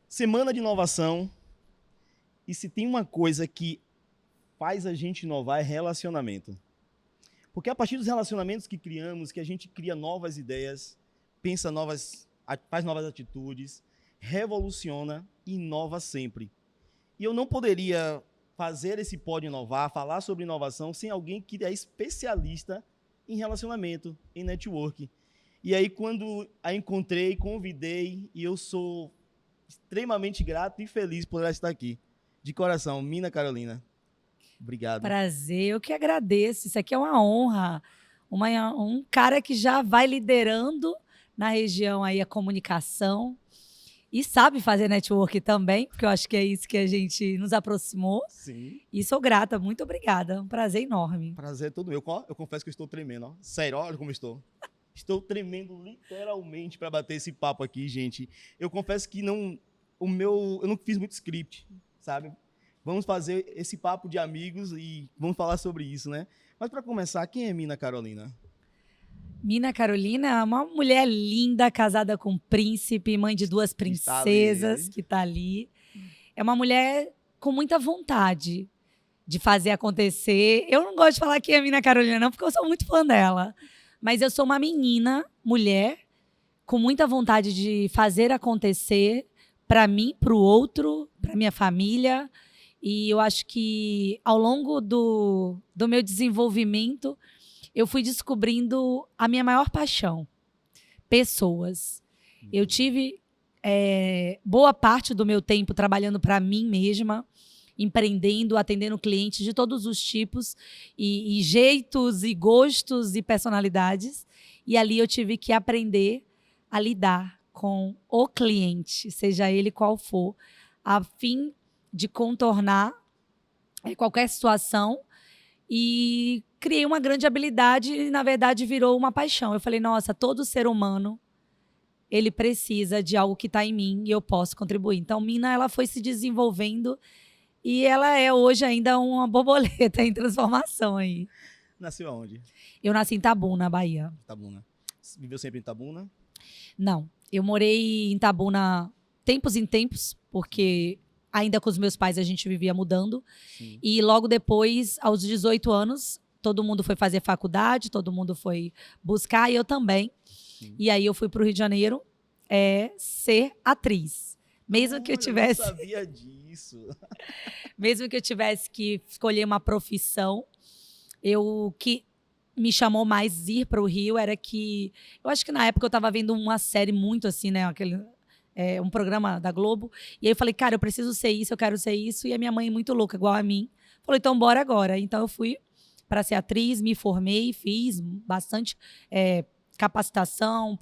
Semana de inovação. E se tem uma coisa que faz a gente inovar é relacionamento. Porque é a partir dos relacionamentos que criamos que a gente cria novas ideias, faz novas atitudes, revoluciona e inova sempre. E eu não poderia fazer esse Pode Inovar, falar sobre inovação, sem alguém que é especialista em relacionamento, em network. E aí, quando a encontrei, convidei, e eu sou extremamente grato e feliz por ela estar aqui. De coração, Mina Carolina. Obrigado. Prazer, eu que agradeço. Isso aqui é uma honra. Um cara que já vai liderando na região aí a comunicação e sabe fazer network também, porque eu acho que é isso que a gente nos aproximou. Sim. E sou grata, muito obrigada. Um prazer enorme. Prazer é todo meu. Eu confesso que eu estou tremendo. Ó. Sério, olha como eu estou. Estou tremendo literalmente para bater esse papo aqui, gente. Eu confesso que eu não fiz muito script, sabe? Vamos fazer esse papo de amigos e vamos falar sobre isso, né? Mas para começar, quem é Mina Carolina? Mina Carolina é uma mulher linda, casada com um príncipe, mãe de 2 princesas, que está ali. É uma mulher com muita vontade de fazer acontecer. Eu não gosto de falar que é Mina Carolina, não, porque eu sou muito fã dela. Mas eu sou uma menina, mulher, com muita vontade de fazer acontecer para mim, para o outro, para minha família. E eu acho que ao longo do meu desenvolvimento, eu fui descobrindo a minha maior paixão: pessoas. Eu tive boa parte do meu tempo trabalhando para mim mesma, empreendendo, atendendo clientes de todos os tipos, e jeitos, e gostos, e personalidades. E ali eu tive que aprender a lidar com o cliente, seja ele qual for, a fim de contornar qualquer situação. E criei uma grande habilidade e, na verdade, virou uma paixão. Eu falei, nossa, todo ser humano, ele precisa de algo que está em mim e eu posso contribuir. Então, Mina, ela foi se desenvolvendo e ela é hoje ainda uma borboleta em transformação aí. Nasceu aonde? Eu nasci em Itabuna, Bahia. Itabuna. Viveu sempre em Itabuna? Não, eu morei em Itabuna tempos em tempos, porque ainda com os meus pais a gente vivia mudando. Sim. E logo depois, aos 18 anos, todo mundo foi fazer faculdade, todo mundo foi buscar, e eu também. Sim. E aí eu fui para o Rio de Janeiro ser atriz. Mesmo que eu tivesse... Eu não sabia disso. Mesmo que eu tivesse que escolher uma profissão, o que me chamou mais ir para o Rio era que... Eu acho que na época eu estava vendo uma série muito assim, né? Um programa da Globo. E aí eu falei, cara, eu preciso ser isso, eu quero ser isso. E a minha mãe, muito louca, igual a mim, falou, então bora agora. Então eu fui para ser atriz, me formei, fiz bastante capacitação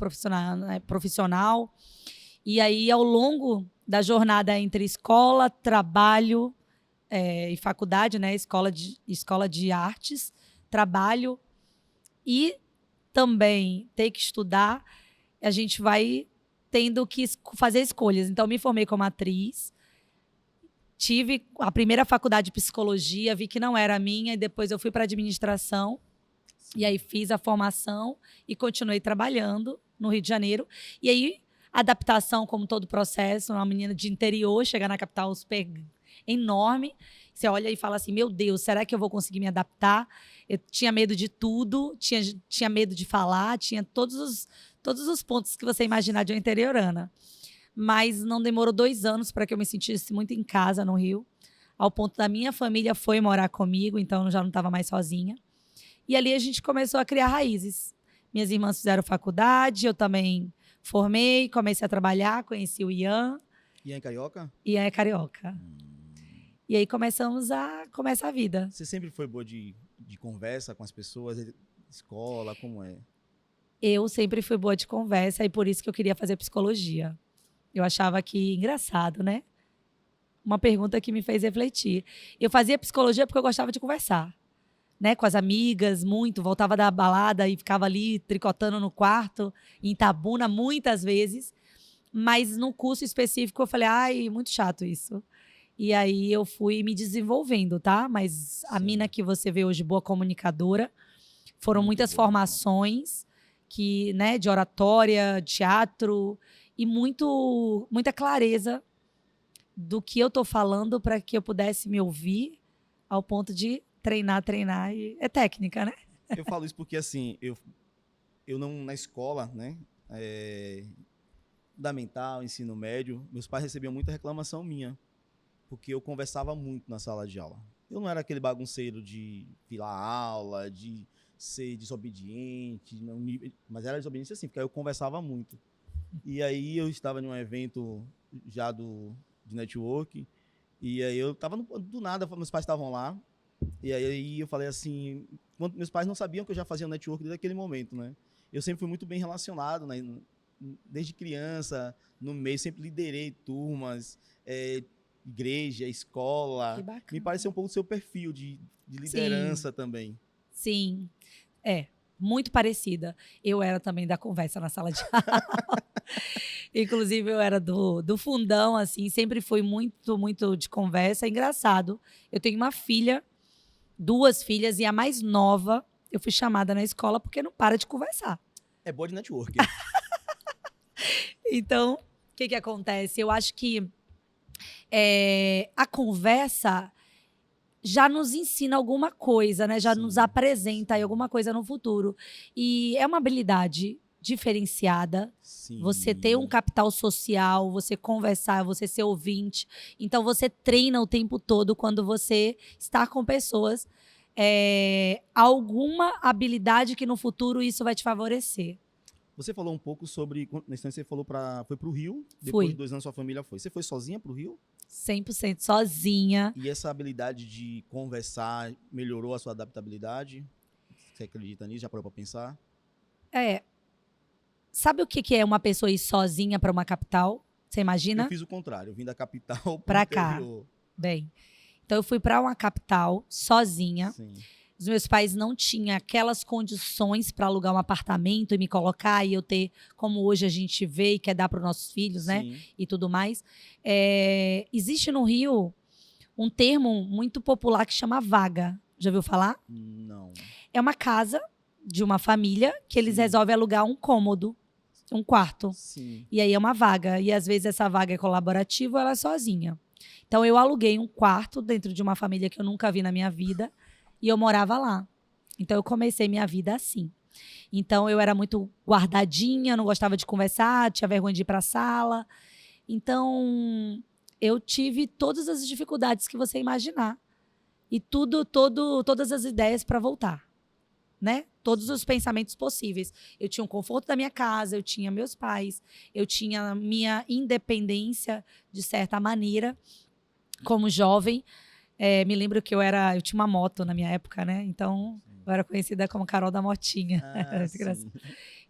profissional. E aí, ao longo da jornada entre escola, trabalho e faculdade, né? Escola de artes, trabalho e também ter que estudar, a gente vai tendo que fazer escolhas. Então, me formei como atriz, tive a primeira faculdade de psicologia, vi que não era a minha, e depois eu fui para administração. Sim. E aí fiz a formação e continuei trabalhando no Rio de Janeiro. E aí, adaptação, como todo processo, uma menina de interior, chegar na capital super enorme, você olha e fala assim, meu Deus, será que eu vou conseguir me adaptar? Eu tinha medo de tudo, tinha medo de falar, tinha todos os pontos que você imaginar de uma interiorana. Mas não demorou 2 anos para que eu me sentisse muito em casa no Rio, ao ponto da minha família foi morar comigo, então eu já não estava mais sozinha. E ali a gente começou a criar raízes. Minhas irmãs fizeram faculdade, eu também formei, comecei a trabalhar, conheci o Ian. Ian é carioca? Ian é carioca. E aí começa a vida. Você sempre foi boa de conversa com as pessoas, escola, como é? Eu sempre fui boa de conversa e por isso que eu queria fazer psicologia. Eu achava que engraçado, né? Uma pergunta que me fez refletir. Eu fazia psicologia porque eu gostava de conversar, né? Com as amigas, muito. Voltava da balada e ficava ali tricotando no quarto, em Itabuna, muitas vezes. Mas no curso específico eu falei, ai, muito chato isso. E aí eu fui me desenvolvendo, tá? Mas a Mina que você vê hoje, boa comunicadora, foram muitas formações que, né, de oratória, teatro e muita clareza do que eu tô falando para que eu pudesse me ouvir ao ponto de treinar e é técnica, né? Eu falo isso porque, assim, eu não, na escola, né, fundamental, ensino médio, meus pais recebiam muita reclamação minha, porque eu conversava muito na sala de aula. Eu não era aquele bagunceiro de filar aula, de ser desobediente, não, mas era desobediência assim, porque aí eu conversava muito. E aí eu estava em um evento já de network, e aí eu estava do nada, meus pais estavam lá, e aí eu falei assim, meus pais não sabiam que eu já fazia network desde aquele momento, né? Eu sempre fui muito bem relacionado, né? Desde criança, no meio, sempre liderei turmas, igreja, escola. Me pareceu um pouco do seu perfil de liderança. Sim. Também. Sim, muito parecida. Eu era também da conversa na sala de aula. Inclusive, eu era do fundão, assim, sempre fui muito, muito de conversa. É engraçado, eu tenho uma filha, 2 filhas, e a mais nova, eu fui chamada na escola porque não para de conversar. É boa de network. Então, o que acontece? Eu acho que a conversa já nos ensina alguma coisa, né? Já nos apresenta aí alguma coisa no futuro. E é uma habilidade diferenciada. Sim. Você ter um capital social, você conversar, você ser ouvinte. Então, você treina o tempo todo quando você está com pessoas. Alguma habilidade que no futuro isso vai te favorecer. Você falou um pouco sobre... Na instância, você falou foi para o Rio. Depois de 2 anos, sua família foi. Você foi sozinha para o Rio? 100% sozinha. E essa habilidade de conversar melhorou a sua adaptabilidade? Você acredita nisso? Já parou para pensar? Sabe o que é uma pessoa ir sozinha para uma capital? Você imagina? Eu fiz o contrário. Eu vim da capital para cá. Bem, então eu fui para uma capital sozinha. Sim. Os meus pais não tinham aquelas condições para alugar um apartamento e me colocar e eu ter, como hoje a gente vê e quer dar para os nossos filhos, sim, né? E tudo mais. Existe no Rio um termo muito popular que chama vaga. Já ouviu falar? Não. É uma casa de uma família que eles, sim, resolvem alugar um cômodo, um quarto. Sim. E aí é uma vaga. E às vezes essa vaga é colaborativa ou ela é sozinha. Então eu aluguei um quarto dentro de uma família que eu nunca vi na minha vida. E eu morava lá. Então, eu comecei minha vida assim. Então, eu era muito guardadinha, não gostava de conversar, tinha vergonha de ir para a sala. Então, eu tive todas as dificuldades que você imaginar. E todas as ideias para voltar. Né? Todos os pensamentos possíveis. Eu tinha o conforto da minha casa, eu tinha meus pais, eu tinha minha independência, de certa maneira, como jovem. Me lembro que eu tinha uma moto na minha época, né? Então, sim, eu era conhecida como Carol da Motinha.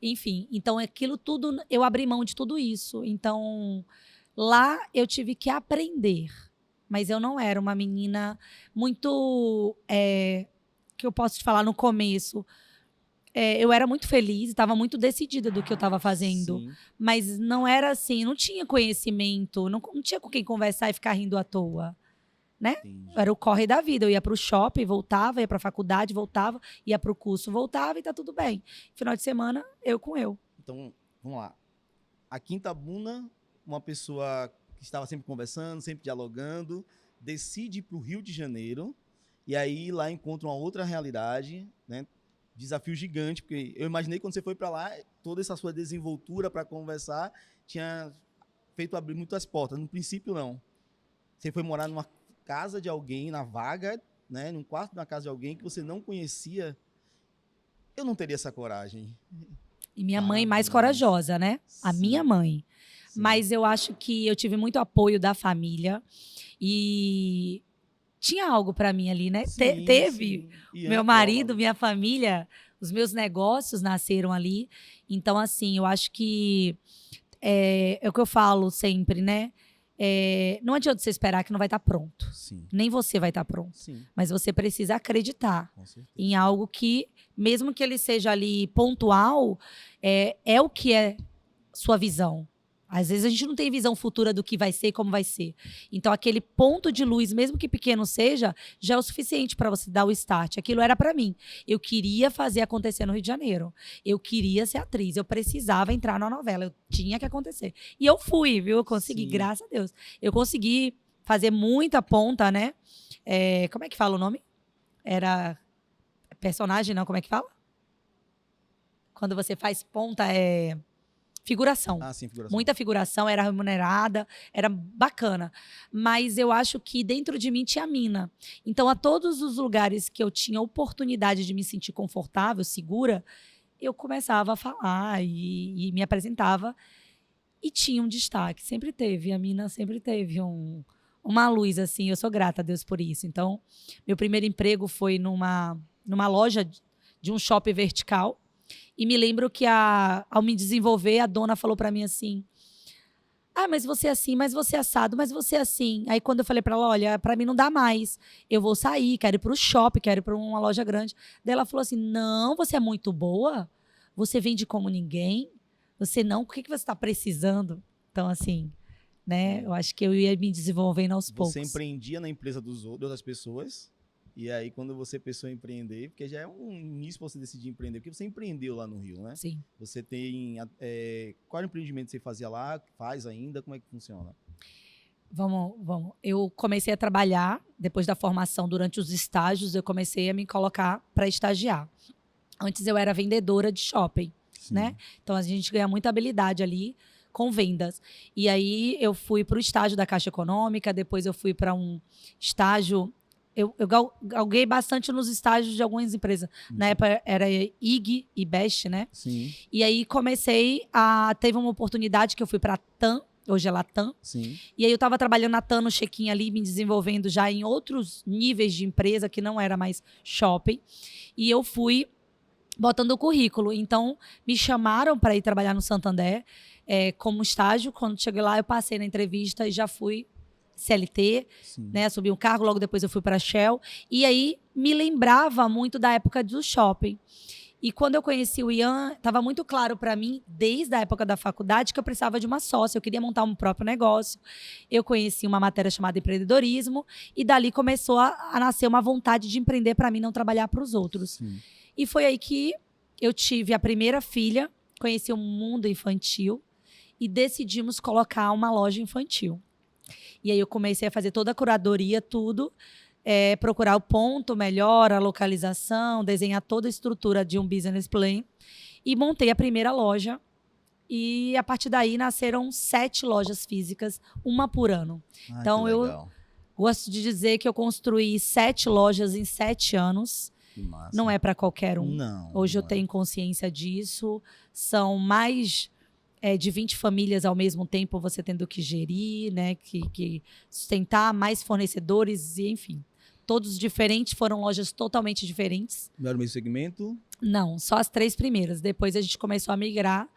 Enfim, então aquilo tudo, eu abri mão de tudo isso. Então, lá eu tive que aprender. Mas eu não era uma menina muito... que eu posso te falar no começo. Eu era muito feliz, estava muito decidida do que eu estava fazendo. Sim. Mas não era assim, não tinha conhecimento, não tinha com quem conversar e ficar rindo à toa. Né? Era o corre da vida. Eu ia para o shopping, voltava, ia para a faculdade, voltava, ia para o curso, voltava e tá tudo bem. Final de semana, eu com eu. Então, vamos lá. A Quinta Buna, uma pessoa que estava sempre conversando, sempre dialogando, decide ir para o Rio de Janeiro e aí lá encontra uma outra realidade, né? Desafio gigante, porque eu imaginei quando você foi para lá, toda essa sua desenvoltura para conversar tinha feito abrir muitas portas. No princípio, não. Você foi morar numa casa de alguém, na vaga, né, num quarto na casa de alguém que você não conhecia. Eu não teria essa coragem. E minha mãe mais corajosa, né? Sim. A minha mãe. Sim. Mas eu acho que eu tive muito apoio da família e tinha algo para mim ali, né? Sim, teve. Sim. Meu marido, minha família, os meus negócios nasceram ali. Então, assim, eu acho que é o que eu falo sempre, né? Não adianta você esperar que não vai estar pronto. Sim. Nem você vai estar pronto. Sim. Mas você precisa acreditar em algo que, mesmo que ele seja ali pontual, é o que é sua visão. Às vezes a gente não tem visão futura do que vai ser e como vai ser. Então, aquele ponto de luz, mesmo que pequeno seja, já é o suficiente para você dar o start. Aquilo era para mim. Eu queria fazer acontecer no Rio de Janeiro. Eu queria ser atriz. Eu precisava entrar na novela. Eu tinha que acontecer. E eu fui, viu? Eu consegui, Sim. graças a Deus. Eu consegui fazer muita ponta, né? Como é que fala o nome? Era personagem, não? Como é que fala? Quando você faz ponta, figuração. Ah, sim, figuração. Muita figuração, era remunerada, era bacana. Mas eu acho que dentro de mim tinha a mina. Então, a todos os lugares que eu tinha oportunidade de me sentir confortável, segura, eu começava a falar e me apresentava. E tinha um destaque, sempre teve. A mina sempre teve uma luz, assim. Eu sou grata a Deus por isso. Então, meu primeiro emprego foi numa loja de um shopping vertical. E me lembro que ao me desenvolver, a dona falou pra mim assim: ah, mas você é assim, mas você é assado, mas você é assim. Aí quando eu falei pra ela, olha, pra mim não dá mais. Eu vou sair, quero ir pro shopping, quero ir pra uma loja grande. Daí ela falou assim: não, você é muito boa, você vende como ninguém, você não, o que você tá precisando? Então, assim, né, eu acho que eu ia me desenvolvendo aos poucos. Você empreendia na empresa de outras pessoas. E aí, quando você pensou em empreender, porque já é um início para você decidir empreender, porque você empreendeu lá no Rio, né? Sim. Você tem... qual empreendimento você fazia lá? Faz ainda? Como é que funciona? Vamos. Eu comecei a trabalhar, depois da formação, durante os estágios, eu comecei a me colocar para estagiar. Antes eu era vendedora de shopping, Sim. né? Então a gente ganha muita habilidade ali com vendas. E aí eu fui para o estágio da Caixa Econômica, depois eu fui para um estágio... Eu galguei bastante nos estágios de algumas empresas. Na época era IG e Best, né? Sim. E aí teve uma oportunidade que eu fui para a TAM, hoje é Latam. Sim. E aí eu estava trabalhando na TAM, no check-in ali, me desenvolvendo já em outros níveis de empresa, que não era mais shopping. E eu fui botando o currículo. Então, me chamaram para ir trabalhar no Santander como estágio. Quando cheguei lá, eu passei na entrevista e já fui CLT, né? Subi um cargo, logo depois eu fui para a Shell. E aí me lembrava muito da época do shopping. E quando eu conheci o Ian, estava muito claro para mim, desde a época da faculdade, que eu precisava de uma sócia, eu queria montar um próprio negócio. Eu conheci uma matéria chamada empreendedorismo e dali começou a nascer uma vontade de empreender para mim, não trabalhar para os outros. Sim. E foi aí que eu tive a primeira filha, conheci o mundo infantil e decidimos colocar uma loja infantil. E aí eu comecei a fazer toda a curadoria, tudo, procurar o ponto melhor, a localização, desenhar toda a estrutura de um business plan e montei a primeira loja. E a partir daí nasceram 7 lojas físicas, uma por ano. Ah, então eu gosto de dizer que eu construí 7 lojas em 7 anos. Que massa. Não é para qualquer um. Não. Hoje eu tenho consciência disso. São mais de 20 famílias ao mesmo tempo você tendo que gerir, né? Que sustentar mais fornecedores e enfim. Todos diferentes, foram lojas totalmente diferentes. Não era o mesmo segmento? Não, só as 3 primeiras. Depois a gente começou a migrar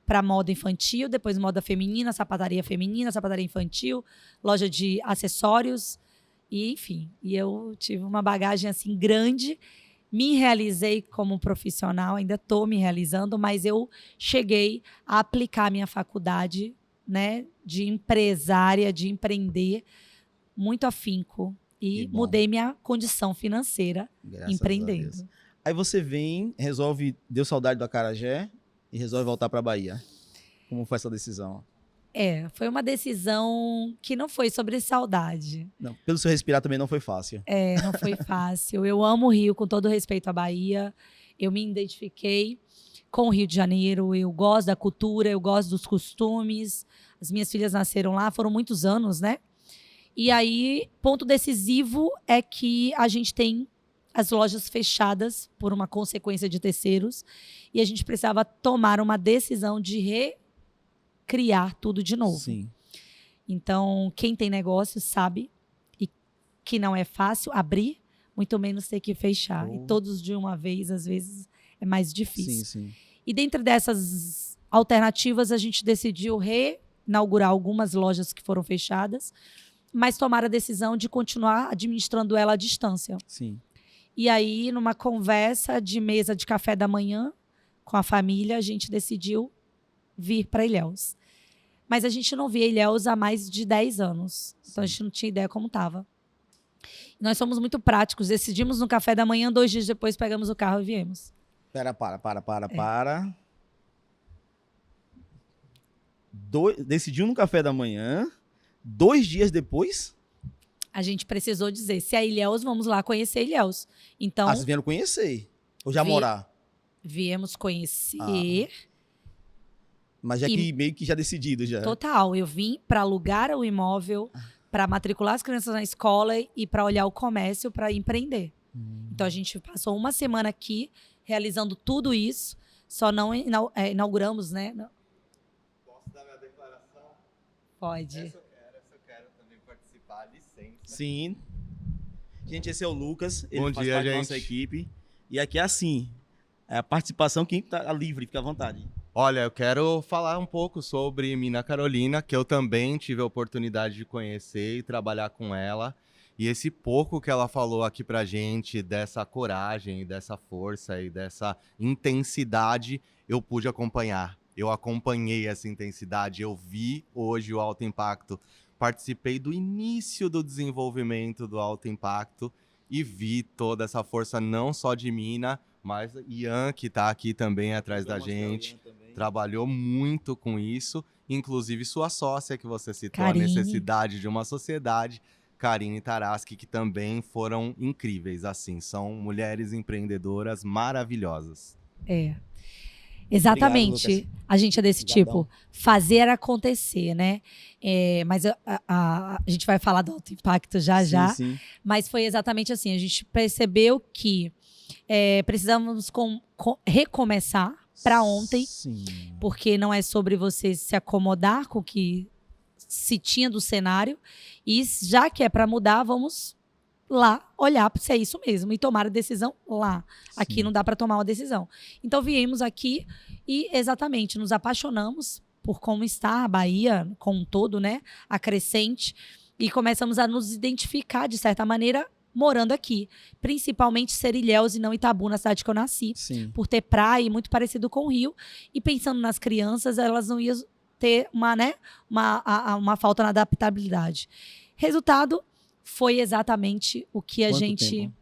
para moda infantil, depois moda feminina, sapataria infantil, loja de acessórios e enfim. E eu tive uma bagagem assim grande. Me realizei como profissional, ainda estou me realizando, mas eu cheguei a aplicar a minha faculdade, né, de empresária, de empreender, muito afinco. E mudei minha condição financeira empreendendo. Aí você deu saudade do Acarajé e resolve voltar para a Bahia. Como foi essa decisão? Foi uma decisão que não foi sobre saudade. Não, pelo seu respirar também não foi fácil. Não foi fácil. Eu amo o Rio, com todo respeito à Bahia. Eu me identifiquei com o Rio de Janeiro. Eu gosto da cultura, eu gosto dos costumes. As minhas filhas nasceram lá, foram muitos anos, né? E aí, ponto decisivo é que a gente tem as lojas fechadas por uma consequência de terceiros. E a gente precisava tomar uma decisão de criar tudo de novo. Sim. Então, quem tem negócio sabe que não é fácil abrir, muito menos ter que fechar. E todos de uma vez, às vezes, é mais difícil. Sim. E dentro dessas alternativas, a gente decidiu reinaugurar algumas lojas que foram fechadas, mas tomar a decisão de continuar administrando ela à distância. Sim. E aí, numa conversa de mesa de café da manhã com a família, a gente decidiu vir para Ilhéus. mas a gente não via Ilhéus há mais de 10 anos. Então a gente não tinha ideia como estava. Nós somos muito práticos, decidimos no café da manhã, 2 dias depois pegamos o carro e viemos. Para. Decidiu no café da manhã, 2 dias depois... A gente precisou dizer, se é Ilhéus, vamos lá conhecer Ilhéus. Então, vocês vieram conhecer, ou já morar? Viemos conhecer. Mas já que meio que já decidido já. Total, eu vim para alugar o imóvel, para matricular as crianças na escola e para olhar o comércio, para empreender. Então a gente passou uma semana aqui realizando tudo isso, só não inauguramos, né? Posso dar minha declaração? Pode. Essa eu quero também participar, licença. Sim. Gente, esse é o Lucas, ele Bom faz dia, parte da gente. nossa equipe. E aqui é assim, é a participação, quem tá livre, fica à vontade. Olha, eu quero falar um pouco sobre Mina Carolina, que eu também tive a oportunidade de conhecer e trabalhar com ela. E esse pouco que ela falou aqui pra gente, dessa coragem, dessa força e dessa intensidade, eu pude acompanhar. Eu acompanhei essa intensidade, eu vi hoje o Alto Impacto, participei do início do desenvolvimento do Alto Impacto e vi toda essa força não só de Mina, mas Ian, que está aqui também atrás da gente, trabalhou muito com isso, inclusive sua sócia, que você citou, Karine. a necessidade de uma sociedade, Karine Taraski, que também foram incríveis, assim, são mulheres empreendedoras maravilhosas. Exatamente. Obrigado, a gente é desse Obrigadão. tipo, fazer acontecer, né? Mas a gente vai falar do Alto Impacto já. Sim. Mas foi exatamente assim, a gente percebeu que precisamos recomeçar para ontem, Sim. porque não é sobre você se acomodar com o que se tinha do cenário, e já que é para mudar, vamos lá olhar se é isso mesmo e tomar a decisão lá. Aqui Sim. não dá para tomar uma decisão. Então viemos aqui e exatamente nos apaixonamos por como está a Bahia como um todo, né? A crescente, e começamos a nos identificar de certa maneira morando aqui, principalmente ser Ilhéus e não Itabu, na cidade que eu nasci, Sim. por ter praia e muito parecido com o Rio, e pensando nas crianças, elas não iam ter uma falta na adaptabilidade. Resultado, foi exatamente o que Quanto tempo?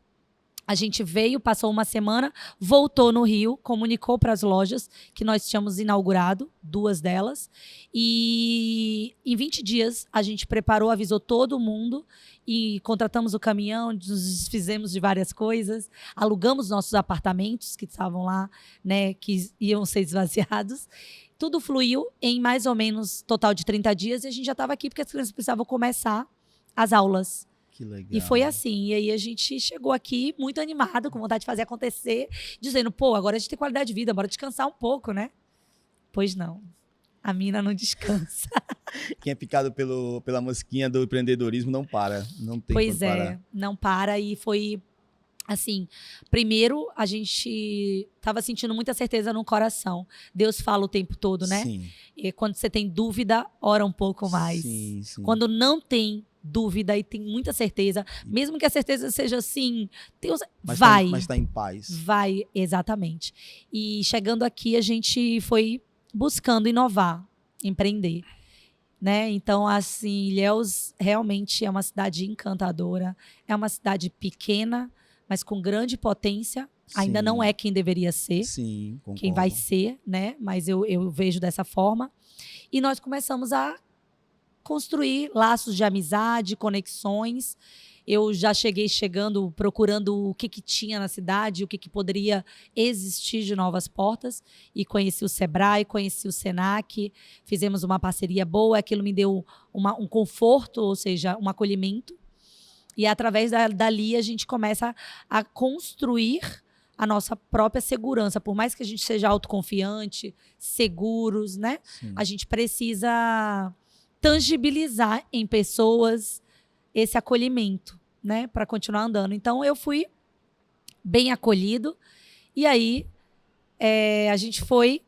a gente veio, passou uma semana, voltou no Rio, comunicou para as lojas que nós tínhamos inaugurado, 2 delas, e em 20 dias a gente preparou, avisou todo mundo e contratamos o caminhão, nos desfizemos de várias coisas, alugamos nossos apartamentos que estavam lá, né, que iam ser esvaziados. Tudo fluiu em mais ou menos total de 30 dias e a gente já estava aqui porque as crianças precisavam começar as aulas. Que legal. E foi assim. E aí a gente chegou aqui muito animado, com vontade de fazer acontecer, dizendo, pô, agora a gente tem qualidade de vida, bora descansar um pouco, né? Pois não. A mina não descansa. Quem é picado pela mosquinha do empreendedorismo não para. Não tem Pois como parar. não para. E foi assim, primeiro a gente estava sentindo muita certeza no coração. Deus fala o tempo todo, né? Sim. E quando você tem dúvida, ora um pouco mais. Sim. Quando não tem dúvida e tem muita certeza, mesmo que a certeza seja assim, Deus vai. Mas tá em paz. Vai, exatamente. E chegando aqui, a gente foi buscando inovar, empreender, né? Então, assim, Ilhéus realmente é uma cidade encantadora, é uma cidade pequena, mas com grande potência. Ainda Sim. não é quem deveria ser, Sim, concordo. quem vai ser, né? Mas eu vejo dessa forma. E nós começamos a construir laços de amizade, conexões. Eu já cheguei chegando, procurando o que tinha na cidade, o que poderia existir de novas portas. E conheci o Sebrae, conheci o Senac, fizemos uma parceria boa, aquilo me deu um conforto, ou seja, um acolhimento. E através dali a gente começa a construir a nossa própria segurança. Por mais que a gente seja autoconfiante, seguros, né? Sim. A gente precisa tangibilizar em pessoas esse acolhimento, né, para continuar andando. Então eu fui bem acolhido e aí a gente foi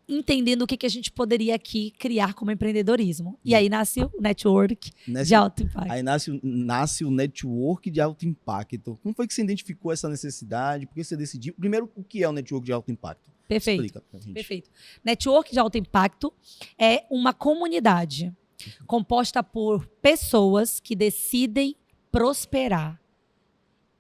entendendo o que a gente poderia aqui criar como empreendedorismo. E aí nasce o network de alto impacto. Aí nasce o network de alto impacto. Como foi que você identificou essa necessidade? Por que você decidiu? Primeiro, o que é o network de alto impacto? Perfeito. Explica pra gente. Perfeito. Network de alto impacto é uma comunidade composta por pessoas que decidem prosperar.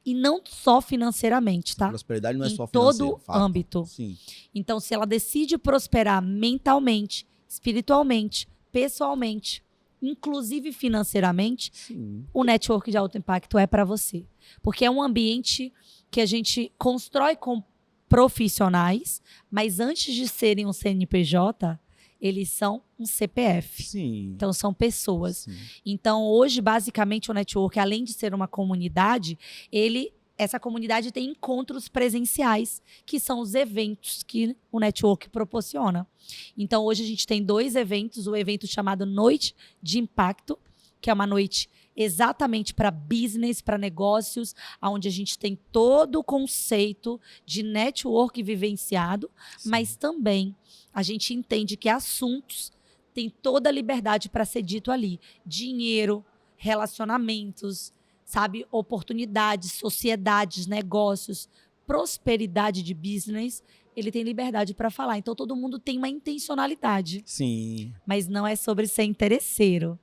E não só financeiramente, tá? Prosperidade não é Em só todo financeiro. Fato. âmbito. Sim. Então, se ela decide prosperar mentalmente, espiritualmente, pessoalmente, inclusive financeiramente, Sim. o network de alto impacto é para você. Porque é um ambiente que a gente constrói com profissionais, mas antes de serem um CNPJ, eles são um CPF. Sim. Então, são pessoas. Sim. Então, hoje, basicamente, o network, além de ser uma comunidade, essa comunidade tem encontros presenciais, que são os eventos que o network proporciona. Então, hoje a gente tem 2 eventos, o evento chamado Noite de Impacto, que é uma noite exatamente para business, para negócios, onde a gente tem todo o conceito de network vivenciado, Sim. mas também a gente entende que assuntos têm toda a liberdade para ser dito ali. Dinheiro, relacionamentos, sabe, oportunidades, sociedades, negócios, prosperidade de business, ele tem liberdade para falar. Então, todo mundo tem uma intencionalidade, Sim. mas não é sobre ser interesseiro.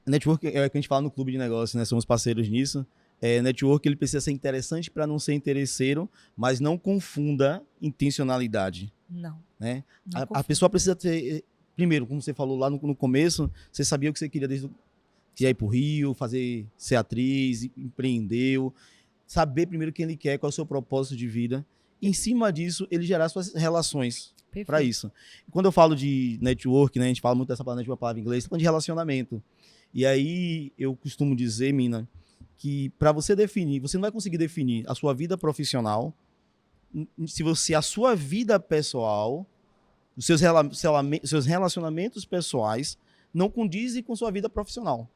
Network é o que a gente fala no clube de negócios, né? Somos parceiros nisso. Network ele precisa ser interessante para não ser interesseiro, mas não confunda intencionalidade, Não. né? Não A confunda. pessoa precisa ter, primeiro, como você falou lá no começo, você sabia o que você queria desde que ia ir pro Rio, ser atriz, empreendeu, saber primeiro quem ele quer, qual é o seu propósito de vida. E, em cima disso, ele gerar suas relações Perfeito. para isso. Quando eu falo de network, né, a gente fala muito dessa palavra, palavra em inglês, falando de relacionamento. E aí eu costumo dizer, Mina, que para você definir, você não vai conseguir definir a sua vida profissional se a sua vida pessoal, os seus relacionamentos pessoais não condizem com sua vida profissional.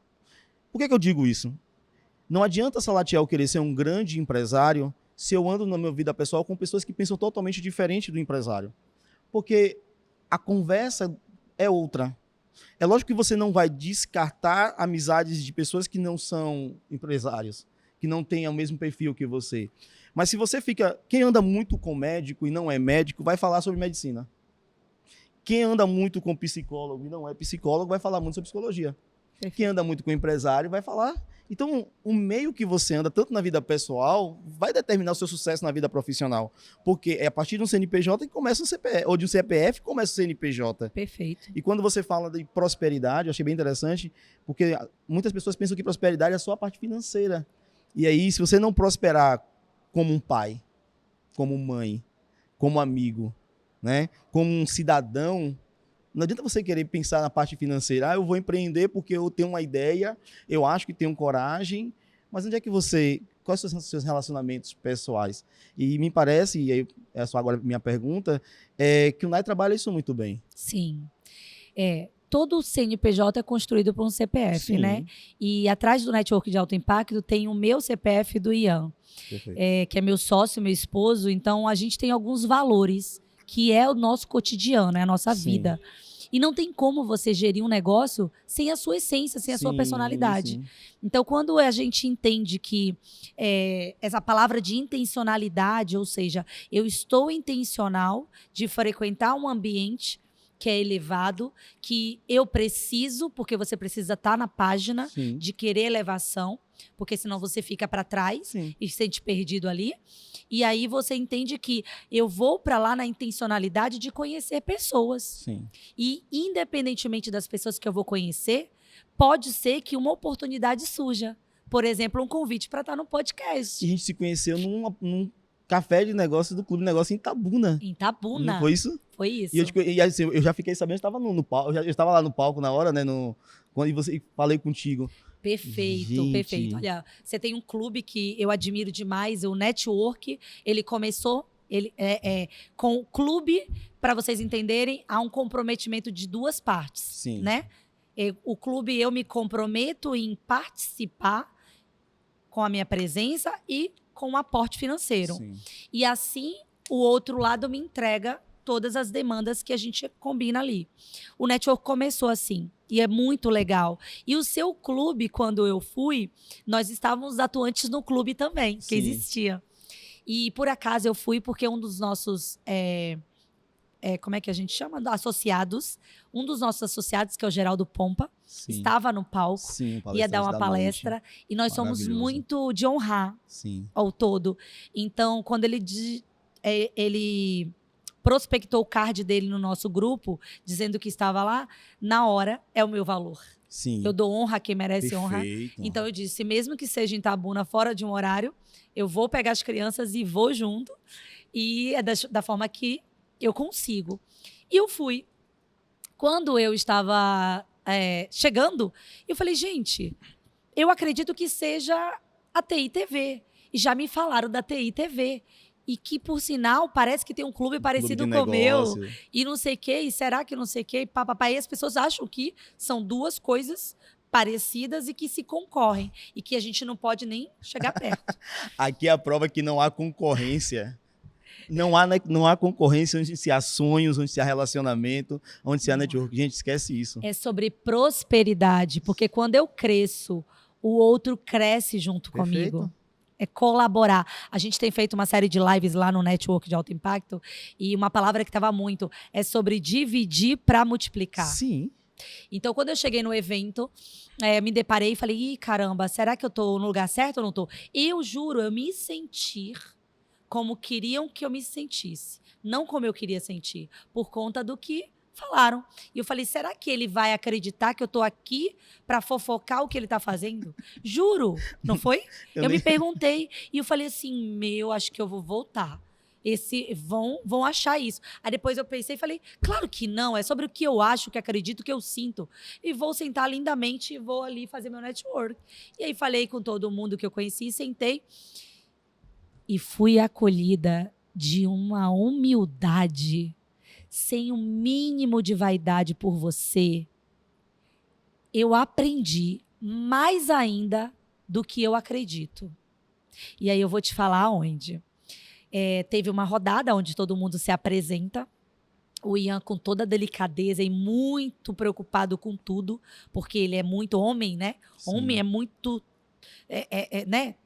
Por que eu digo isso? Não adianta Salatiel querer ser um grande empresário se eu ando na minha vida pessoal com pessoas que pensam totalmente diferente do empresário. Porque a conversa é outra. É lógico que você não vai descartar amizades de pessoas que não são empresários, que não têm o mesmo perfil que você. Mas se você fica... Quem anda muito com médico e não é médico vai falar sobre medicina. Quem anda muito com psicólogo e não é psicólogo vai falar muito sobre psicologia. Perfeito. Quem anda muito com empresário vai falar... Então, o meio que você anda, tanto na vida pessoal, vai determinar o seu sucesso na vida profissional. Porque é a partir de um CNPJ que começa um CPF, ou de um CPF que começa o CNPJ. Perfeito. E quando você fala de prosperidade, eu achei bem interessante, porque muitas pessoas pensam que prosperidade é só a parte financeira. E aí, se você não prosperar como um pai, como mãe, como amigo, né, como um cidadão, não adianta você querer pensar na parte financeira. Eu vou empreender porque eu tenho uma ideia, eu acho que tenho coragem, mas onde é que você... Quais são os seus relacionamentos pessoais? E me parece, e aí é só agora a minha pergunta, que o NAI trabalha isso muito bem. Sim. Todo CNPJ é construído por um CPF, Sim. né? E atrás do network de alto impacto tem o meu CPF do Ian, Perfeito. que é meu sócio, meu esposo. Então, a gente tem alguns valores, que é o nosso cotidiano, é a nossa Sim. vida. E não tem como você gerir um negócio sem a sua essência, sem a sua Sim, personalidade. sim. Então, quando a gente entende que essa palavra de intencionalidade, ou seja, eu estou intencional de frequentar um ambiente que é elevado, que eu preciso, porque você precisa estar na página Sim. de querer elevação, porque senão você fica para trás Sim. e se sente perdido ali. E aí você entende que eu vou para lá na intencionalidade de conhecer pessoas. Sim. E independentemente das pessoas que eu vou conhecer, pode ser que uma oportunidade surja. Por exemplo, um convite para estar no podcast. E a gente se conheceu num café de negócio do Clube de Negócio em Itabuna. Em Itabuna. Não foi isso? Foi isso. E assim, eu já fiquei sabendo, eu estava no palco, eu estava lá no palco na hora, né? Quando você falei contigo. Perfeito, Gente. perfeito. Olha, você tem um clube que eu admiro demais, o Network. Ele começou com o clube, para vocês entenderem, há um comprometimento de 2 partes. Sim. Né? O clube, eu me comprometo em participar com a minha presença e com o aporte financeiro. Sim. E assim, o outro lado me entrega todas as demandas que a gente combina ali. O network começou assim, e é muito legal. E o seu clube, quando eu fui, nós estávamos atuantes no clube também, que Sim. existia. E por acaso eu fui porque um dos nossos como é que a gente chama? Associados. Um dos nossos associados, que é o Geraldo Pompa, Sim. estava no palco, Sim, ia dar uma da palestra. noite. E nós somos Maravilhoso. muito de honrar Sim. ao todo. Então, quando ele prospectou o card dele no nosso grupo, dizendo que estava lá, na hora é o meu valor. Sim. Eu dou honra a quem merece honra. Perfeito. Então eu disse, mesmo que seja em Itabuna, fora de um horário, eu vou pegar as crianças e vou junto. E é da forma que eu consigo. E eu fui. Quando eu estava chegando, eu falei, gente, eu acredito que seja a TI TV. E já me falaram da TI TV. E que, por sinal, parece que tem um clube parecido com o meu. E não sei o quê, e será que não sei o quê? E papapá. E as pessoas acham que são duas coisas parecidas e que se concorrem. E que a gente não pode nem chegar perto. Aqui é a prova que não há concorrência. Não há concorrência onde se há sonhos, onde se há relacionamento, onde se há network. Gente, esquece isso. É sobre prosperidade. Porque quando eu cresço, o outro cresce junto comigo. É colaborar. A gente tem feito uma série de lives lá no Network de Alto Impacto e uma palavra que estava muito é sobre dividir para multiplicar. Sim. Então, quando eu cheguei no evento, me deparei e falei, ih, caramba, será que eu tô no lugar certo ou não tô? Eu juro, eu me sentir como queriam que eu me sentisse. Não como eu queria sentir, por conta do que falaram. E eu falei, será que ele vai acreditar que eu tô aqui para fofocar o que ele tá fazendo? Juro, não foi? Eu me perguntei e eu falei assim, acho que eu vou voltar. Vão achar isso. Aí depois eu pensei e falei, claro que não, é sobre o que eu acho, o que acredito, o que eu sinto. E vou sentar lindamente e vou ali fazer meu network. E aí falei com todo mundo que eu conheci, sentei e fui acolhida de uma humildade sem um mínimo de vaidade por você. Eu aprendi mais ainda do que eu acredito. E aí eu vou te falar onde. Teve uma rodada onde todo mundo se apresenta. O Ian, com toda a delicadeza e muito preocupado com tudo, porque ele é muito homem, né? Sim. Homem é muito né?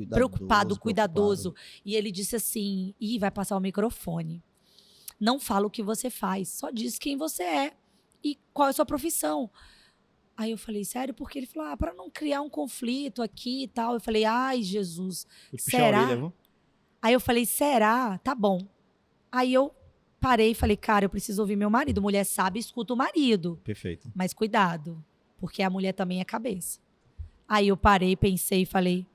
Preocupado, cuidadoso. E ele disse assim, vai passar o microfone. Não fala o que você faz, só diz quem você é e qual é a sua profissão. Aí eu falei, sério? Porque ele falou, para não criar um conflito aqui e tal. Eu falei, ai, Jesus, será? Aí eu falei, será? Tá bom. Aí eu parei e falei, cara, eu preciso ouvir meu marido. Mulher sabe, escuta o marido. Perfeito. Mas cuidado, porque a mulher também é cabeça. Aí eu parei, pensei e falei,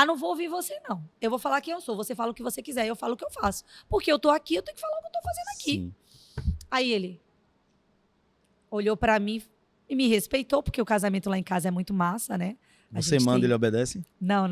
não vou ouvir você, não. Eu vou falar quem eu sou. Você fala o que você quiser, eu falo o que eu faço. Porque eu tô aqui, eu tenho que falar o que eu tô fazendo aqui. Sim. Aí ele olhou pra mim e me respeitou, porque o casamento lá em casa é muito massa, né? Você manda, ele obedece? Não.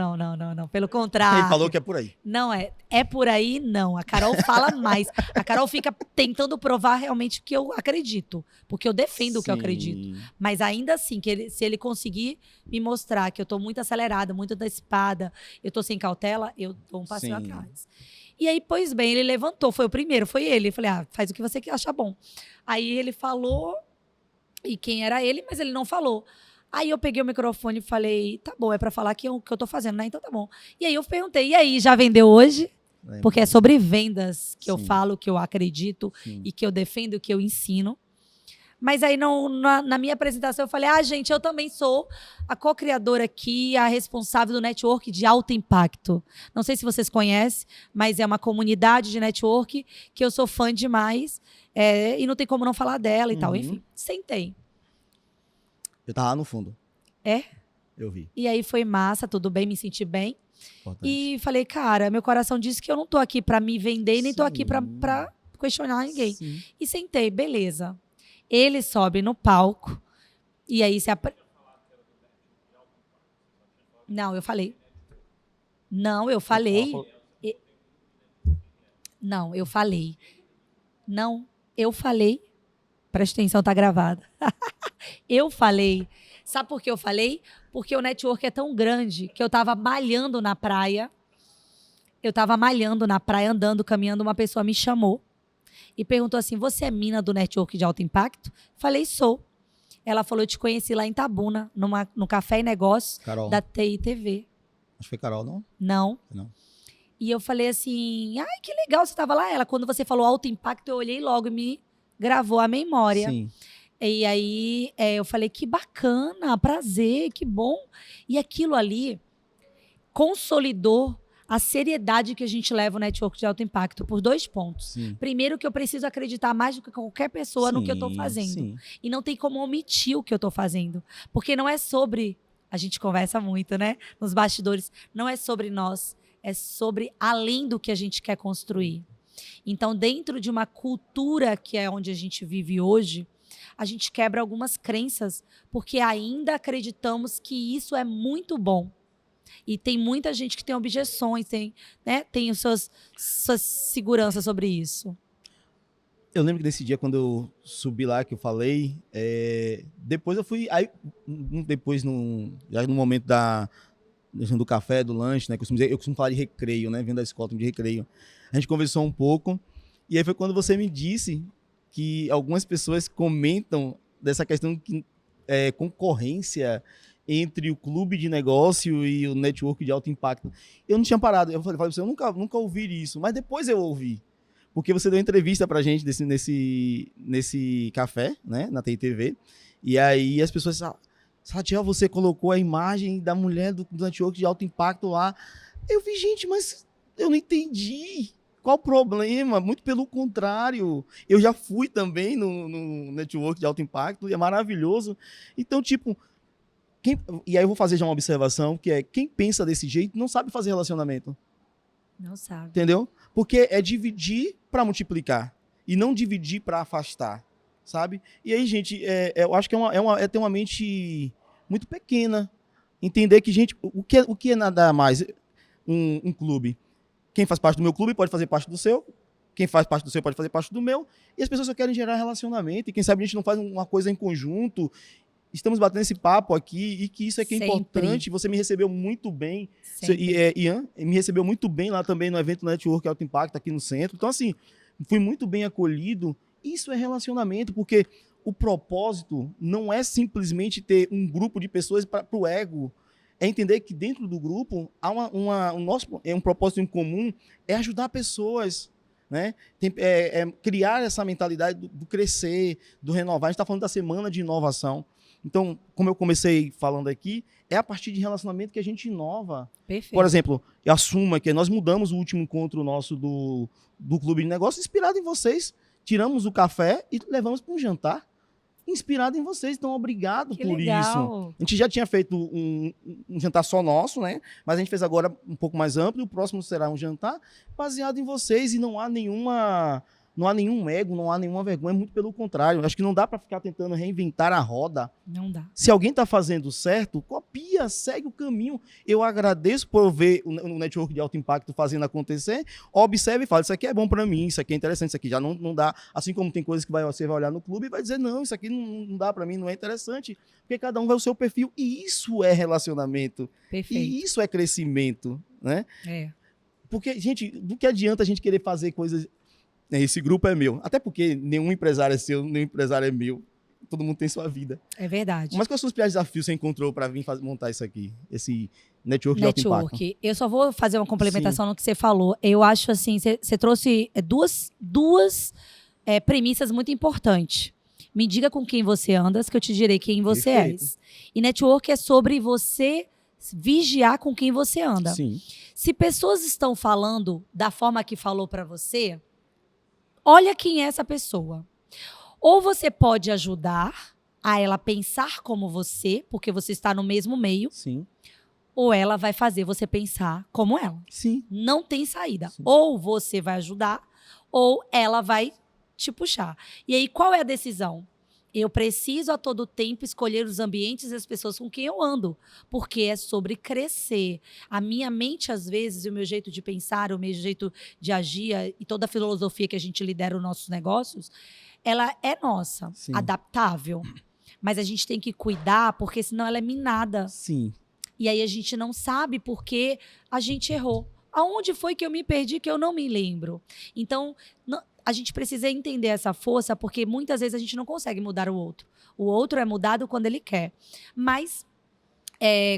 Pelo contrário. Ele falou que é por aí. Não é. É por aí, não. A Carol fala mais. A Carol fica tentando provar realmente o que eu acredito. Porque eu defendo o que eu acredito. Mas ainda assim, se ele conseguir me mostrar que eu tô muito acelerada, muito antecipada, eu tô sem cautela, eu dou um passinho atrás. E aí, pois bem, ele levantou. Foi o primeiro, foi ele. Eu falei, faz o que você achar bom. Aí ele falou, e quem era ele, mas ele não falou. Aí eu peguei o microfone e falei, tá bom, é pra falar que eu tô fazendo, né? Então tá bom. E aí eu perguntei, e aí, já vendeu hoje? Porque é sobre vendas que eu falo, que eu acredito e que eu defendo, que eu ensino. Mas aí na minha apresentação eu falei, gente, eu também sou a co-criadora aqui, a responsável do network de alto impacto. Não sei se vocês conhecem, mas é uma comunidade de network que eu sou fã demais e não tem como não falar dela e tal. Enfim, sentei. Eu tava lá no fundo. É? Eu vi. E aí foi massa, tudo bem, me senti bem. Importante. E falei, cara, meu coração disse que eu não tô aqui pra me vender, nem tô aqui pra questionar ninguém. Sim. E sentei, beleza. Ele sobe no palco e aí Não, eu falei. Não, eu falei. Não, eu falei. Não, eu falei. Presta atenção, tá gravado. Eu falei. Sabe por que eu falei? Porque o network é tão grande que eu tava malhando na praia. Andando, caminhando, uma pessoa me chamou e perguntou assim, você é mina do network de alto impacto? Falei, sou. Ela falou, eu te conheci lá em Itabuna, no Café e Negócio da TI TV. Acho que foi Carol, não? Não. E eu falei assim, ai, que legal, você estava lá. Ela, quando você falou alto impacto, eu olhei logo e me gravou a memória. Sim. E aí eu falei, que bacana, prazer, que bom. E aquilo ali consolidou a seriedade que a gente leva o network de alto impacto por 2 pontos. Sim. Primeiro, que eu preciso acreditar mais do que qualquer pessoa no que eu estou fazendo. Sim. E não tem como omitir o que eu estou fazendo. Porque não é sobre... A gente conversa muito, né? Nos bastidores. Não é sobre nós. É sobre além do que a gente quer construir. Então, dentro de uma cultura que é onde a gente vive hoje, a gente quebra algumas crenças, porque ainda acreditamos que isso é muito bom. E tem muita gente que tem objeções, tem suas seguranças sobre isso. Eu lembro que desse dia, quando eu subi lá, que eu falei, depois eu fui, aí, depois, já no momento do café, do lanche, né, eu costumo falar de recreio, né, vindo da escola, de recreio. A gente conversou um pouco, e aí foi quando você me disse que algumas pessoas comentam dessa questão que concorrência entre o clube de negócio e o network de alto impacto. Eu não tinha parado, eu falei pra você, eu nunca ouvi isso, mas depois eu ouvi. Porque você deu entrevista pra gente nesse café, né, na TITV, e aí as pessoas falaram, Salatiel, você colocou a imagem da mulher do network de alto impacto lá. Eu vi, gente, mas eu não entendi. Qual o problema? Muito pelo contrário. Eu já fui também no network de alto impacto e é maravilhoso. Então, tipo, e aí eu vou fazer já uma observação, que é quem pensa desse jeito não sabe fazer relacionamento. Não sabe. Entendeu? Porque é dividir para multiplicar e não dividir para afastar, sabe? E aí, gente, eu acho que é ter uma mente muito pequena. Entender que, gente, o que é nada mais um clube? Quem faz parte do meu clube pode fazer parte do seu, quem faz parte do seu pode fazer parte do meu, e as pessoas só querem gerar relacionamento, e quem sabe a gente não faz uma coisa em conjunto. Estamos batendo esse papo aqui, e que isso é que é importante. Você me recebeu muito bem, Ian, me recebeu muito bem lá também no evento Network Alto Impacto aqui no centro. Então, assim, fui muito bem acolhido. Isso é relacionamento, porque o propósito não é simplesmente ter um grupo de pessoas para o ego. É entender que dentro do grupo há um propósito em comum, é ajudar pessoas, né? Criar essa mentalidade do crescer, do renovar. A gente está falando da semana de inovação. Então, como eu comecei falando aqui, é a partir de relacionamento que a gente inova. Perfeito. Por exemplo, assuma que nós mudamos o último encontro nosso do Clube de Negócios inspirado em vocês. Tiramos o café e levamos para um jantar inspirado em vocês. Então, obrigado por isso. A gente já tinha feito um jantar só nosso, né? Mas a gente fez agora um pouco mais amplo. E o próximo será um jantar baseado em vocês. E não há nenhum ego, não há nenhuma vergonha, muito pelo contrário. Acho que não dá para ficar tentando reinventar a roda. Não dá. Se alguém está fazendo certo, copia, segue o caminho. Eu agradeço por ver o network de alto impacto fazendo acontecer. Observe e fala, isso aqui é bom para mim, isso aqui é interessante, isso aqui já não dá. Assim como tem coisas que você vai olhar no clube e vai dizer, não, isso aqui não dá para mim, não é interessante. Porque cada um vai o seu perfil. E isso é relacionamento. Perfeito. E isso é crescimento, né? Porque, gente, do que adianta a gente querer fazer coisas... Esse grupo é meu. Até porque nenhum empresário é seu, nenhum empresário é meu. Todo mundo tem sua vida. É verdade. Mas quais são os piores desafios que você encontrou para vir montar isso aqui? Esse network de alto impacto? Eu só vou fazer uma complementação no que você falou. Eu acho assim, você trouxe duas premissas muito importantes. Me diga com quem você anda, que eu te direi quem você é. E network é sobre você vigiar com quem você anda. Sim. Se pessoas estão falando da forma que falou para você, olha quem é essa pessoa. Ou você pode ajudar a ela pensar como você, porque você está no mesmo meio. Sim. Ou ela vai fazer você pensar como ela. Sim. Não tem saída. Sim. Ou você vai ajudar, ou ela vai te puxar. E aí, qual é a decisão? Eu preciso a todo tempo escolher os ambientes e as pessoas com quem eu ando, porque é sobre crescer. A minha mente, às vezes, o meu jeito de pensar, o meu jeito de agir e toda a filosofia que a gente lidera os nossos negócios, ela é nossa, Sim. adaptável. Mas a gente tem que cuidar, porque senão ela é minada. Sim. E aí a gente não sabe por que a gente errou. Aonde foi que eu me perdi que eu não me lembro? Então, a gente precisa entender essa força, porque muitas vezes a gente não consegue mudar o outro. O outro é mudado quando ele quer. Mas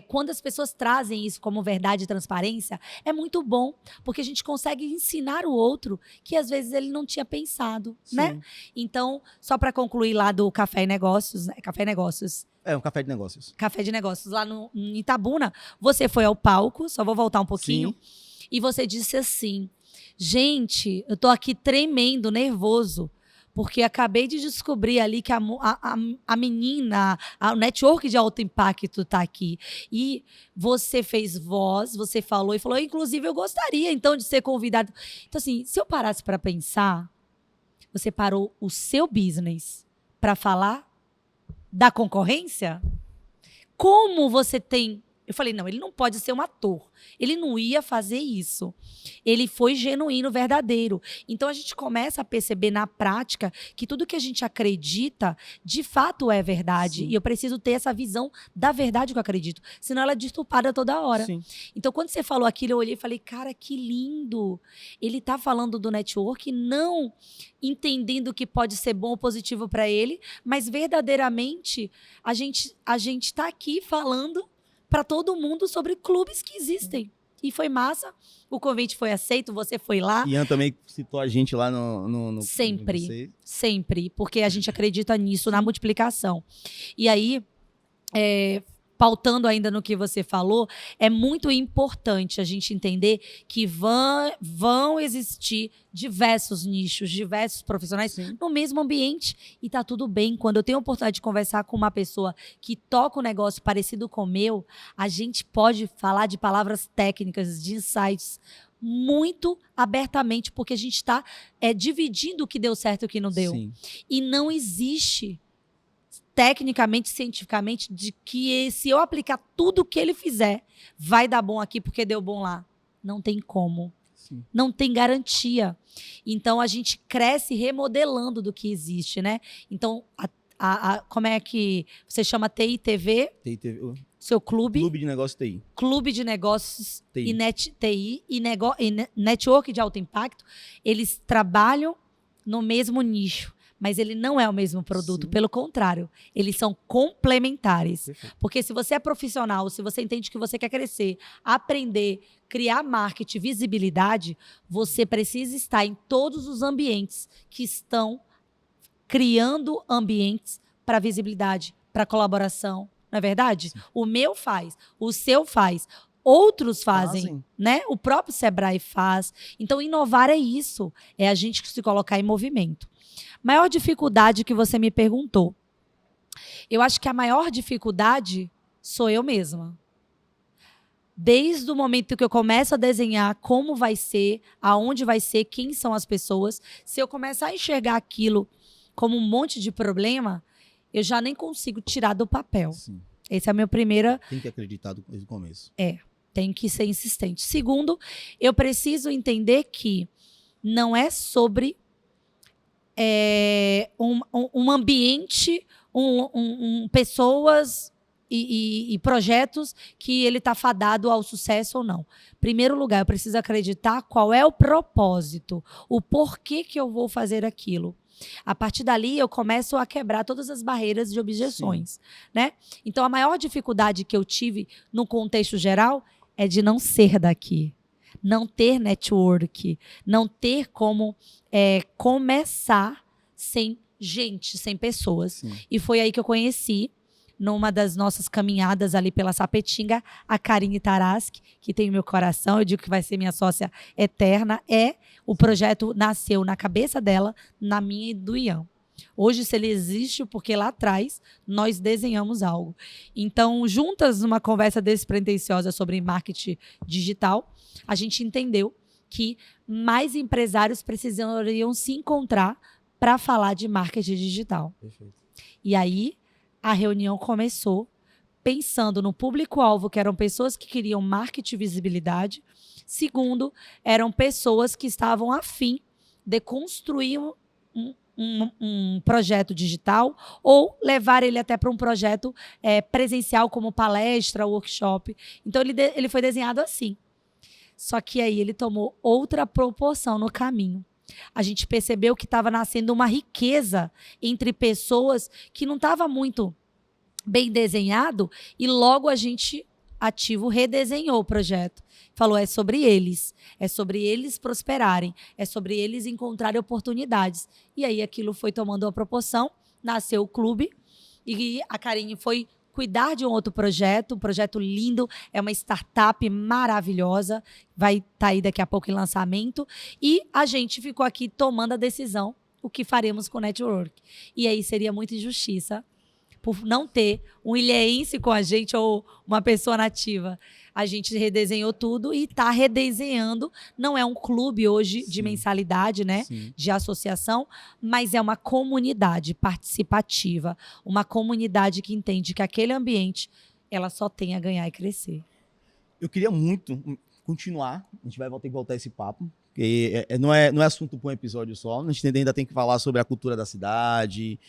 quando as pessoas trazem isso como verdade e transparência, é muito bom, porque a gente consegue ensinar o outro que às vezes ele não tinha pensado, né? Então, só para concluir lá do Café e Negócios, né? Café e Negócios. É um café de negócios. Café de Negócios, lá em Itabuna, você foi ao palco, só vou voltar um pouquinho, e você disse assim, gente, eu tô aqui tremendo, nervoso, porque acabei de descobrir ali que a menina, o network de alto impacto tá aqui. E você fez voz, você falou, inclusive eu gostaria então de ser convidado. Então assim, se eu parasse para pensar, você parou o seu business para falar da concorrência? Como você tem... Eu falei, não, ele não pode ser um ator. Ele não ia fazer isso. Ele foi genuíno, verdadeiro. Então, a gente começa a perceber na prática que tudo que a gente acredita, de fato é verdade. E eu preciso ter essa visão da verdade que eu acredito. Senão ela é deturpada toda hora. Então, quando você falou aquilo, eu olhei e falei, cara, que lindo. Ele tá falando do network, não entendendo que pode ser bom ou positivo para ele, mas verdadeiramente a gente tá aqui falando para todo mundo sobre clubes que existem. E foi massa, o convite foi aceito, você foi lá. Ian também citou a gente lá no Sempre, porque a gente acredita nisso, na multiplicação. E aí, pautando ainda no que você falou, é muito importante a gente entender que vão existir diversos nichos, diversos profissionais no mesmo ambiente e tá tudo bem. Quando eu tenho a oportunidade de conversar com uma pessoa que toca um negócio parecido com o meu, a gente pode falar de palavras técnicas, de insights muito abertamente, porque a gente está dividindo o que deu certo e o que não deu. E não existe tecnicamente, cientificamente, de que se eu aplicar tudo o que ele fizer, vai dar bom aqui porque deu bom lá. Não tem como. Não tem garantia. Então, a gente cresce remodelando do que existe, né? Então, como é que você chama TI TV? TI TV. Seu clube. Clube de Negócios TI. Clube de Negócios TI. e Network de Alto Impacto. Eles trabalham no mesmo nicho. Mas ele não é o mesmo produto, pelo contrário, eles são complementares. Porque se você é profissional, se você entende que você quer crescer, aprender, criar marketing, visibilidade, você precisa estar em todos os ambientes que estão criando ambientes para visibilidade, para colaboração, não é verdade? O meu faz, o seu faz. Outros fazem, né? O próprio Sebrae faz. Então, inovar é isso, é a gente se colocar em movimento. Maior dificuldade que você me perguntou. Eu acho que a maior dificuldade sou eu mesma. Desde o momento que eu começo a desenhar como vai ser, aonde vai ser, quem são as pessoas, se eu começar a enxergar aquilo como um monte de problema, eu já nem consigo tirar do papel. Essa é a minha primeira... Tem que acreditar desde o começo. Tem que ser insistente. Segundo, eu preciso entender que não é sobre um ambiente, pessoas e projetos que ele está fadado ao sucesso ou não. Primeiro lugar, eu preciso acreditar qual é o propósito, o porquê que eu vou fazer aquilo. A partir dali, eu começo a quebrar todas as barreiras de objeções, né? Então, a maior dificuldade que eu tive no contexto geral é de não ser daqui. Não ter network, não ter como começar sem gente, sem pessoas. E foi aí que eu conheci, numa das nossas caminhadas ali pela Sapetinga, a Karine Taraski, que tem o meu coração, eu digo que vai ser minha sócia eterna. O projeto nasceu na cabeça dela, na minha e do Ian. Hoje, se ele existe, porque lá atrás nós desenhamos algo. Então, juntas, numa conversa despretensiosa sobre marketing digital, a gente entendeu que mais empresários precisariam se encontrar para falar de marketing digital. Perfeito. E aí, a reunião começou pensando no público-alvo, que eram pessoas que queriam marketing e visibilidade. Segundo, eram pessoas que estavam a fim de construir um projeto digital ou levar ele até para um projeto presencial, como palestra, workshop. Então, ele foi desenhado assim. Só que aí ele tomou outra proporção no caminho. A gente percebeu que estava nascendo uma riqueza entre pessoas que não estava muito bem desenhado, e logo a gente, ativo, redesenhou o projeto. Falou, é sobre eles prosperarem, é sobre eles encontrarem oportunidades. E aí aquilo foi tomando uma proporção, nasceu o clube, e a Karine foi cuidar de um outro projeto, um projeto lindo, é uma startup maravilhosa, vai estar aí daqui a pouco em lançamento, e a gente ficou aqui tomando a decisão, o que faremos com o network. E aí seria muita injustiça por não ter um ilhéense com a gente ou uma pessoa nativa. A gente redesenhou tudo e está redesenhando. Não é um clube hoje de mensalidade, né? Sim. De associação, mas é uma comunidade participativa, uma comunidade que entende que aquele ambiente ela só tem a ganhar e crescer. Eu queria muito continuar, a gente vai ter que voltar a esse papo, porque não é assunto para um episódio só, a gente ainda tem que falar sobre a cultura da cidade,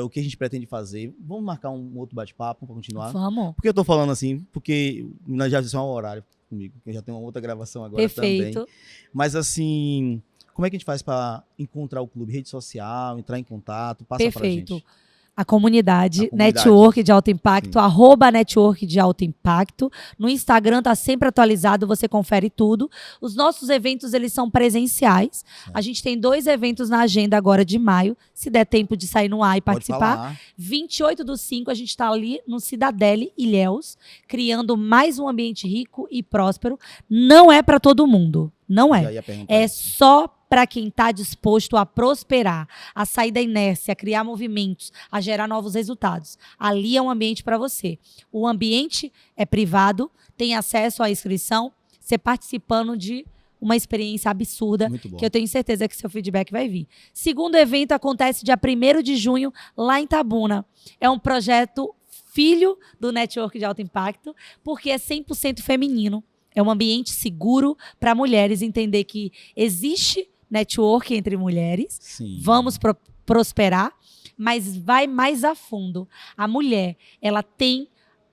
o que a gente pretende fazer. Vamos marcar um outro bate-papo para continuar? Vamos. Por que eu estou falando assim? Porque nós já fizemos um horário comigo, que eu já tenho uma outra gravação agora Perfeito. também. Mas assim, como é que a gente faz para encontrar o clube? Rede social, entrar em contato, passa pra Perfeito. gente. A comunidade, A comunidade. Network de Alto Impacto, Sim. @Network de Alto Impacto. No Instagram tá sempre atualizado, você confere tudo. Os nossos eventos, eles são presenciais. Certo. A gente tem 2 eventos na agenda agora de maio, se der tempo de sair no ar e Pode participar. falar. 28/5, a gente está ali no Cidadele, Ilhéus, criando mais um ambiente rico e próspero. Não é para todo mundo, não Já é. ia perguntar É isso. só para quem está disposto a prosperar, a sair da inércia, a criar movimentos, a gerar novos resultados. Ali é um ambiente para você. O ambiente é privado, tem acesso à inscrição, você participando de uma experiência absurda, Muito bom. que eu tenho certeza que seu feedback vai vir. Segundo evento acontece dia 1º de junho, lá em Tabuna. É um projeto filho do Network de Alto Impacto, porque é 100% feminino. É um ambiente seguro para mulheres entender que existe network entre mulheres, Sim. vamos prosperar, mas vai mais a fundo. A mulher, ela tem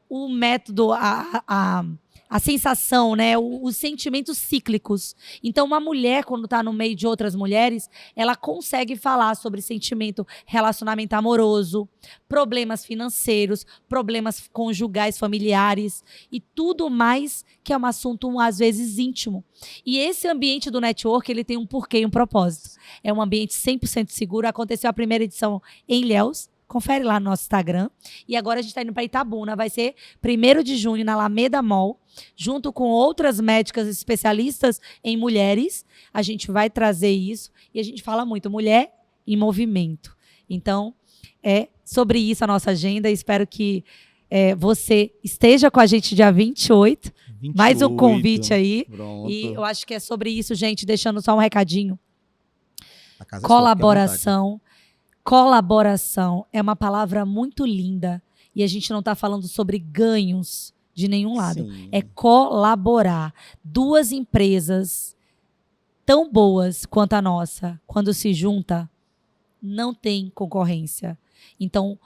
o método, a sensação, né, os sentimentos cíclicos. Então, uma mulher, quando está no meio de outras mulheres, ela consegue falar sobre sentimento, relacionamento amoroso, problemas financeiros, problemas conjugais, familiares e tudo mais que é um assunto, às vezes, íntimo. E esse ambiente do network, ele tem um porquê e um propósito. É um ambiente 100% seguro. Aconteceu a primeira edição em Ilhéus. Confere lá no nosso Instagram. E agora a gente está indo para Itabuna. Vai ser 1º de junho, na Alameda Mall, junto com outras médicas especialistas em mulheres. A gente vai trazer isso. E a gente fala muito, mulher em movimento. Então, é sobre isso a nossa agenda. Espero que você esteja com a gente dia 28. Mais um convite aí. Pronto. E eu acho que é sobre isso, gente. Deixando só um recadinho. A casa é sua, fica à vontade. Colaboração. Colaboração é uma palavra muito linda e a gente não está falando sobre ganhos de nenhum lado. Sim. É colaborar. 2 empresas tão boas quanto a nossa, quando se junta, não tem concorrência. Então,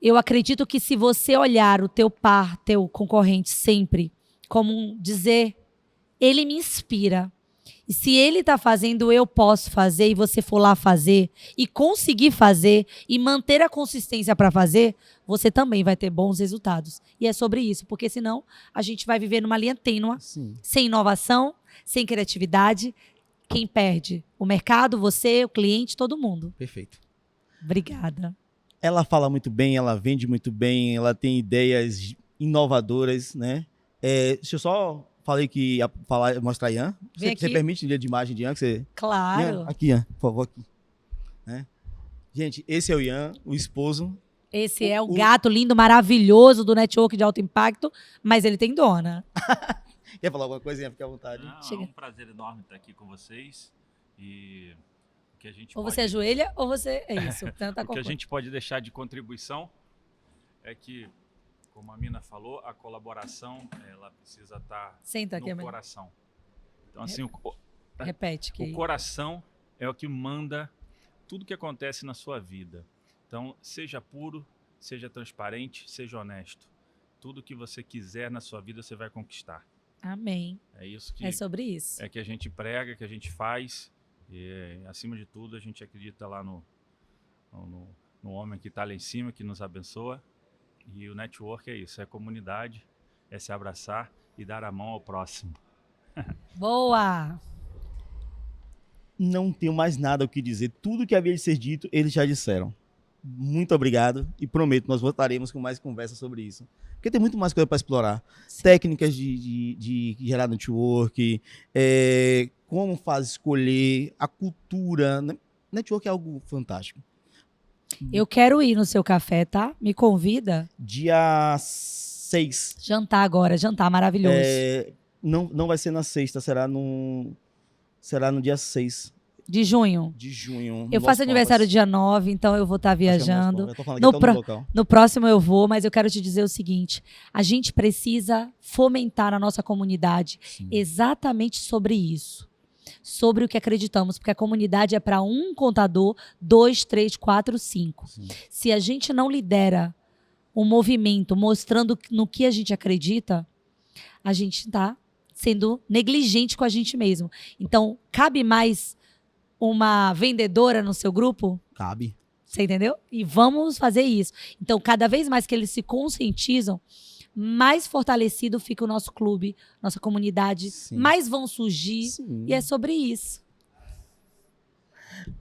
eu acredito que se você olhar o teu par, teu concorrente sempre como dizer, ele me inspira. E se ele está fazendo, eu posso fazer, e você for lá fazer, e conseguir fazer, e manter a consistência para fazer, você também vai ter bons resultados. E é sobre isso, porque senão a gente vai viver numa linha tênue, Sim. sem inovação, sem criatividade. Quem perde? O mercado, você, o cliente, todo mundo. Perfeito. Obrigada. Ela fala muito bem, ela vende muito bem, ela tem ideias inovadoras, né? Deixa eu só... Falei que ia mostrar a Ian. Vem Você aqui. permite de imagem de Ian? Que você... Claro. Ian, aqui, Ian, por favor. Aqui. Né? Gente, esse é o Ian, o esposo. Esse é o gato lindo, maravilhoso do Network de Alto Impacto, mas ele tem dona. Quer falar alguma coisinha? Fique à vontade. Não, Chega. é um prazer enorme estar aqui com vocês. E o que a gente Ou pode, você ajoelha, ou você... É isso. Tenta o que a gente pode deixar de contribuição é que, como a Mina falou, a colaboração ela precisa estar Senta aqui, no Amanda. coração. Então, assim, Repete. Que... o coração é o que manda tudo que acontece na sua vida. Então, seja puro, seja transparente, seja honesto. Tudo que você quiser na sua vida, você vai conquistar. Amém. É isso que É sobre isso. que a gente prega, que a gente faz. E, acima de tudo, a gente acredita lá no homem que está lá em cima, que nos abençoa. E o network é isso, é comunidade, é se abraçar e dar a mão ao próximo. Boa! Não tenho mais nada o que dizer. Tudo que havia de ser dito, eles já disseram. Muito obrigado e prometo, nós voltaremos com mais conversa sobre isso. Porque tem muito mais coisa para explorar. Sim. Técnicas de gerar network, como faz escolher, a cultura. Network é algo fantástico. Eu quero ir no seu café, tá? Me convida. Dia 6. Jantar agora, jantar maravilhoso. Não vai ser na sexta, será no dia 6 De junho. de junho. Eu faço aniversário dia 9, então eu vou estar viajando. Eu tô falando No aqui, tá no local. No próximo eu vou, mas eu quero te dizer o seguinte: a gente precisa fomentar na nossa comunidade Sim. exatamente sobre isso. Sobre o que acreditamos, porque a comunidade é para um contador, 2, 3, 4, 5. Sim. Se a gente não lidera um movimento mostrando no que a gente acredita, a gente está sendo negligente com a gente mesmo. Então, cabe mais uma vendedora no seu grupo? Cabe. Você entendeu? E vamos fazer isso. Então, cada vez mais que eles se conscientizam, mais fortalecido fica o nosso clube, nossa comunidade, Sim. mais vão surgir. Sim. E é sobre isso.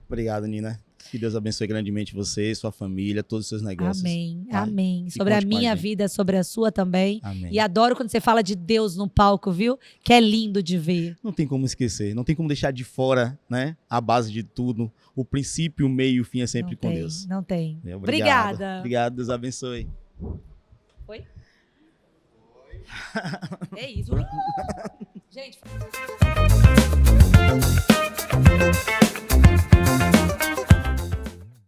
Obrigado, Nina. Que Deus abençoe grandemente você, sua família, todos os seus negócios. Amém, Tá? amém. E Sobre a conte com a minha gente. vida, sobre a sua também. Amém. E adoro quando você fala de Deus no palco, viu? Que é lindo de ver. Não tem como esquecer, não tem como deixar de fora, né? A base de tudo, o princípio, o meio e o fim é sempre Não com tem, Deus. não tem. Obrigado. Obrigada. Obrigado, Deus abençoe. É isso.